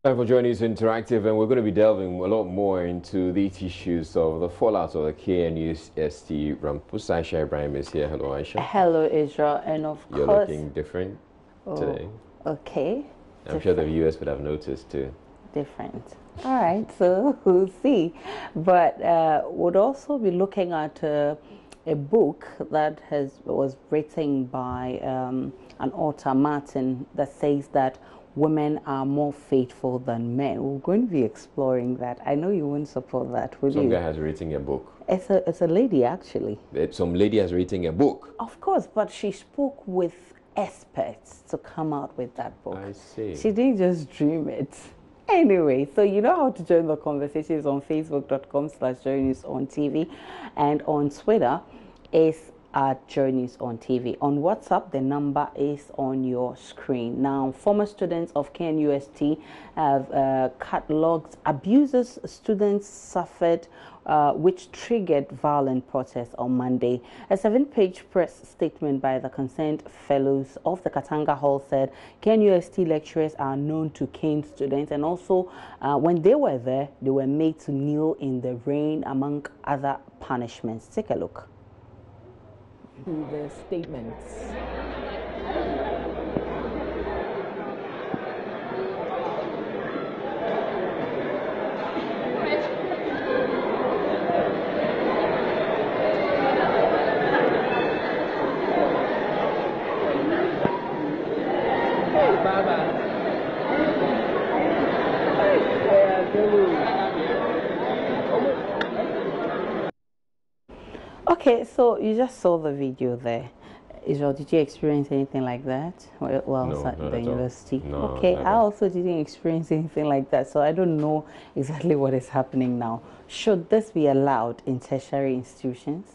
Time for Journey is Interactive, and we're going to be delving a lot more into the issues of the fallout of the KNUST Rampus. Aisha Ibrahim is here. Hello, Aisha. Hello, Israel, and of You're course, looking different oh, today. okay, I'm sure the viewers would have noticed too. different. All right, so we'll see. But we'll also be looking at a book that was written by an author, Martin, that says that women are more faithful than men. We're going to be exploring that. I know you won't support that, will you? Some guy has written a book. It's a lady, actually. Some lady has written a book. Of course, but she spoke with experts to come out with that book. I see. She didn't just dream it. Anyway, so you know how to join the conversations on facebook.com/journeys on TV, and on Twitter is at Journeys on TV. On WhatsApp, the number is on your screen. Now, former students of KNUST have cataloged abuses students suffered, which triggered violent protests on Monday. A 7-page press statement by the concerned fellows of the Katanga Hall said KNUST lecturers are known to cane students, and also when they were there, they were made to kneel in the rain, among other punishments. Take a look. To the statements. Okay, so you just saw the video there. Israel, did you experience anything like that while No, at not the at all. university? No, okay, never. I also didn't experience anything like that, so I don't know exactly what is happening now. Should this be allowed in tertiary institutions?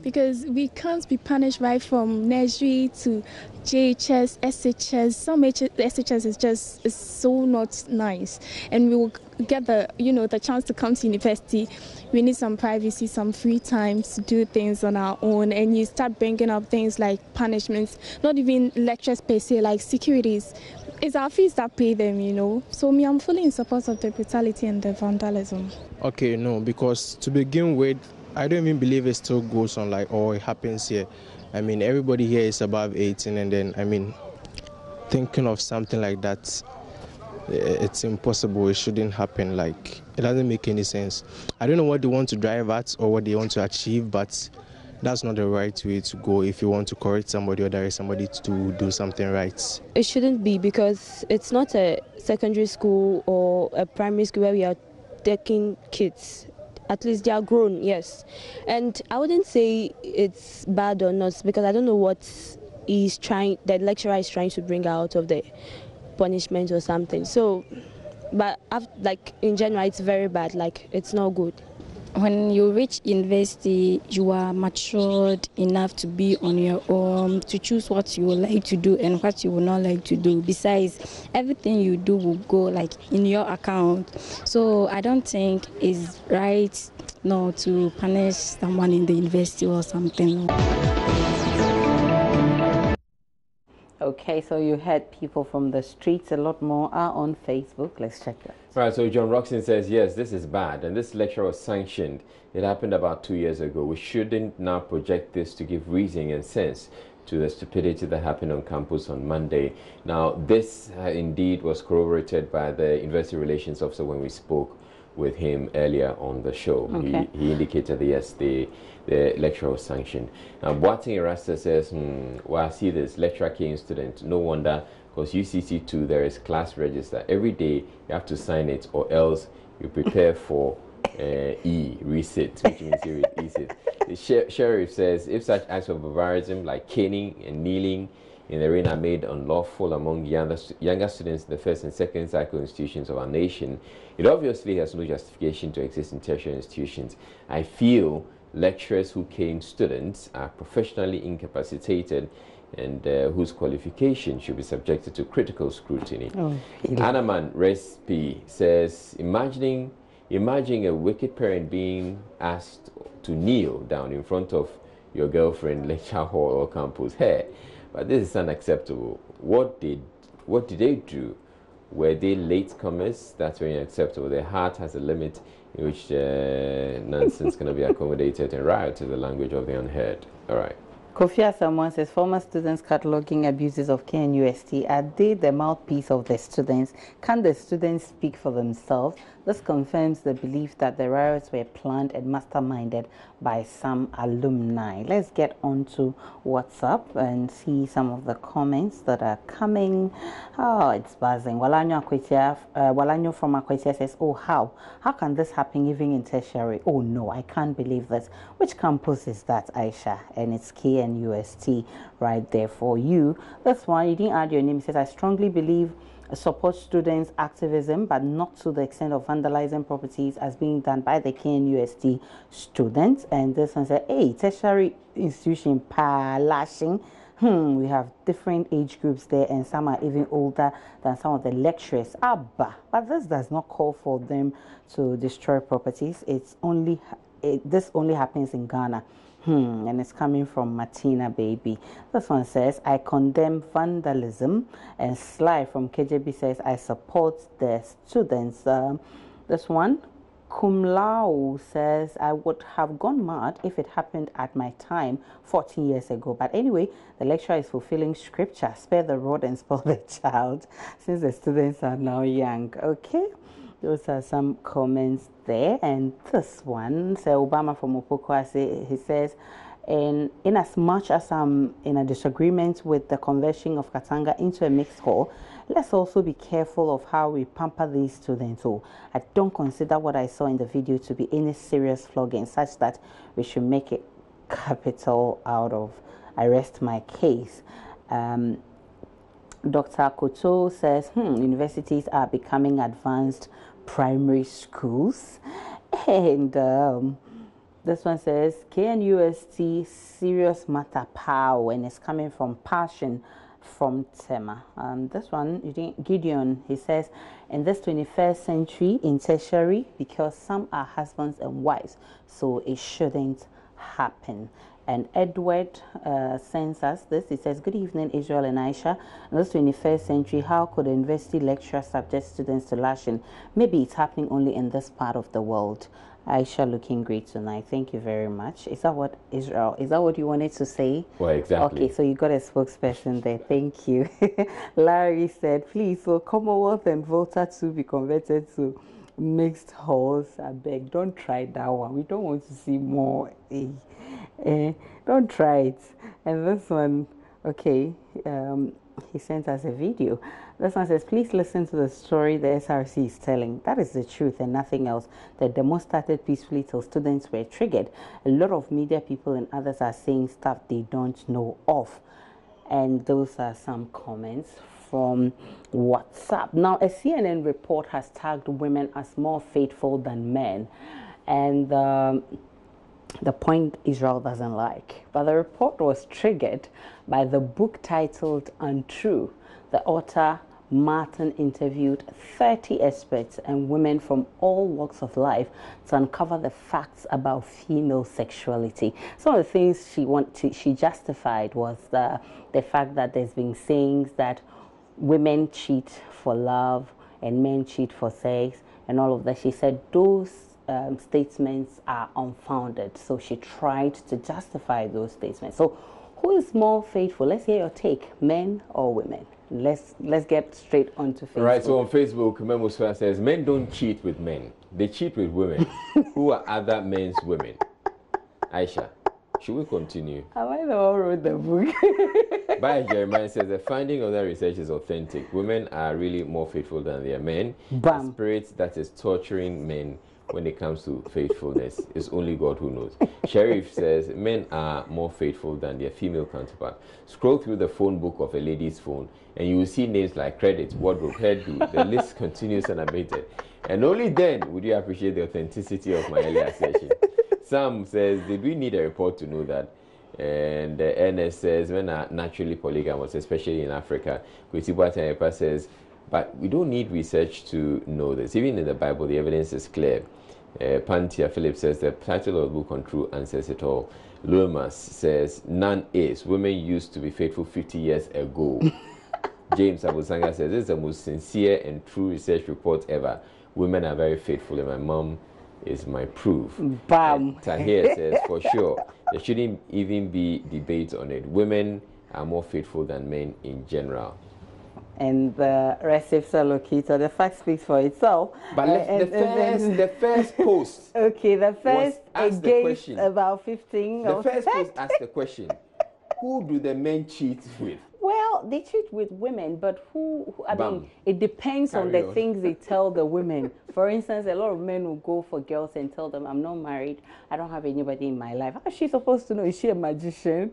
Because we can't be punished right from nursery to JHS, SHS. Some SHS is so not nice, and we will get the chance to come to university. We need some privacy, some free time to do things on our own, and you start bringing up things like punishments, not even lectures per se, like securities. It's our fees that pay them. So I'm fully in support of the brutality and the vandalism. Okay, no, because to begin with, I don't even believe it still goes on or it happens here. I mean, everybody here is above 18, and then, thinking of something like that, it's impossible. It shouldn't happen. It doesn't make any sense. I don't know what they want to drive at or what they want to achieve, but that's not the right way to go if you want to correct somebody or direct somebody to do something right. It shouldn't be, because it's not a secondary school or a primary school where we are taking kids. At least they are grown, yes. And I wouldn't say it's bad or not, because I don't know what the lecturer is trying to bring out of the punishment or something. So, but in general, it's very bad. It's not good. When you reach university, you are matured enough to be on your own, to choose what you would like to do and what you would not like to do. Besides, everything you do will go in your account. So I don't think it's right to punish someone in the university or something. Okay, so you heard people from the streets. A lot more are on Facebook. Let's check that. All right, so John Roxon says, yes, this is bad, and this lecture was sanctioned. It happened about 2 years ago. We shouldn't now project this to give reason and sense to the stupidity that happened on campus on Monday. Now, this indeed was corroborated by the University Relations Officer when we spoke with him earlier on the show. Okay. He indicated that, yes, the lecture was sanctioned. Now, Boating Erasta says, well, I see this lecturer cane student. No wonder, because UCC2, there is class register. Every day you have to sign it, or else you prepare for resit, which means you resit. The sheriff says, if such acts of barbarism like caning and kneeling in the rain are made unlawful among younger students in the first and second cycle institutions of our nation, it obviously has no justification to exist in tertiary institutions. I feel lecturers who cane students are professionally incapacitated and whose qualification should be subjected to critical scrutiny. Anaman Respi says, imagine a wicked parent being asked to kneel down in front of your girlfriend lecture hall or campus. Hey, but this is unacceptable. What did What did they do? Were they latecomers? That's very unacceptable. Their heart has a limit in which nonsense cannot be accommodated, and riot is the language of the unheard. All right. Kofi Asamoah says, former students cataloging abuses of KNUST. Are they the mouthpiece of the students? Can the students speak for themselves? This confirms the belief that the riots were planned and masterminded by some alumni. Let's get on to WhatsApp and see some of the comments that are coming. Oh, it's buzzing. Walanyo from Akwetia says, oh, how? How can this happen even in tertiary? Oh, no, I can't believe this. Which campus is that, Aisha? And it's KNUST right there for you. That's why you didn't add your name. It says, I strongly believe support students' activism, but not to the extent of vandalizing properties as being done by the KNUST students. And this one said, hey, tertiary institution lashing. We have different age groups there, and some are even older than some of the lecturers. But this does not call for them to destroy properties. This only happens in Ghana. And it's coming from Martina Baby. This one says, I condemn vandalism. And Sly from KJB says, I support the students. This one, Kumlau says, I would have gone mad if it happened at my time 14 years ago. But anyway, the lecturer is fulfilling scripture. Spare the rod and spoil the child, since the students are now young. Okay. Those are some comments there. And this one, so Obama from Opokwase, he says, in as much as I'm in a disagreement with the conversion of Katanga into a mixed hall, let's also be careful of how we pamper these students. So I don't consider what I saw in the video to be any serious flogging, such that we should make it capital out of. I rest my case. Dr. Koto says, universities are becoming advanced primary schools. And this one says, KNUST serious matter power, and it's coming from Passion from Tema. This one, Gideon, he says, in this 21st century in tertiary, because some are husbands and wives, so it shouldn't happen. And Edward sends us this. He says, good evening, Israel and Aisha. In this 21st century, how could a university lecturer subject students to lashing? Maybe it's happening only in this part of the world. Aisha looking great tonight. Thank you very much. Is that what, Israel, is that what you wanted to say? Well, exactly. Okay, so you got a spokesperson there. Thank you. Larry said, please, will Commonwealth and Volta to be converted to mixed halls? I beg, don't try that one. We don't want to see more. Don't try it. And this one, okay, he sent us a video. This one says, please listen to the story the SRC is telling. That is the truth and nothing else. The demo started peacefully till students were triggered. A lot of media people and others are saying stuff they don't know of. And those are some comments from WhatsApp. Now, a CNN report has tagged women as more faithful than men. And the point Israel doesn't like. But the report was triggered by the book titled Untrue. The author, Martin, interviewed 30 experts and women from all walks of life to uncover the facts about female sexuality. Some of the things she justified was the fact that there's been sayings that women cheat for love and men cheat for sex and all of that. She said those statements are unfounded. So she tried to justify those statements. So who is more faithful? Let's hear your take, men or women? Let's get straight onto Facebook. Right, so on Facebook, Memo says, men don't cheat with men. They cheat with women who are other men's women. Aisha, should we continue? Am I the one who wrote the book? By Jeremiah says, the finding of that research is authentic. Women are really more faithful than their men. Bam. The spirit that is torturing men when it comes to faithfulness is only God who knows. Sheriff says men are more faithful than their female counterpart. Scroll through the phone book of a lady's phone and you will see names like credit, wardrobe, hairdo. The list continues unabated. And only then would you appreciate the authenticity of my earlier session. Sam says, did we need a report to know that? And NS says men are naturally polygamous, especially in Africa. Kwesi says, but we don't need research to know this. Even in the Bible, the evidence is clear. Pantia Phillips says the title of the book on True answers it all. Lumas says none is. Women used to be faithful 50 years ago. James Abusanga says, this is the most sincere and true research report ever. Women are very faithful, and my mom is my proof. Bam. Tahir says, for sure, there shouldn't even be debate on it. Women are more faithful than men in general. And the recipe locator, the fact speaks for itself. But the first post. Okay, the first asked the question. About 15. The first post asked the question: who do the men cheat with? Well, they cheat with women, but I mean, it depends on Carry the on. things they tell the women. For instance, a lot of men will go for girls and tell them, I'm not married, I don't have anybody in my life. How's she supposed to know? Is she a magician?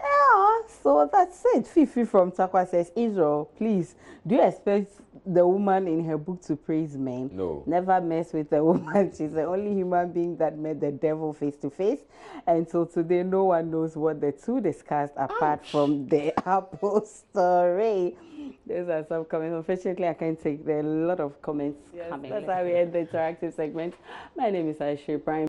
Yeah, so that's it. Fifi from Takwa says, Israel, please, do you expect the woman in her book to praise men? No. Never mess with a woman. She's the only human being that met the devil face to face. And so today, no one knows what the two discussed apart from the Apple story. Those are some comments. Unfortunately, I can't take. There are a lot of comments coming. That's how we end the interactive segment. My name is Aisha Prime.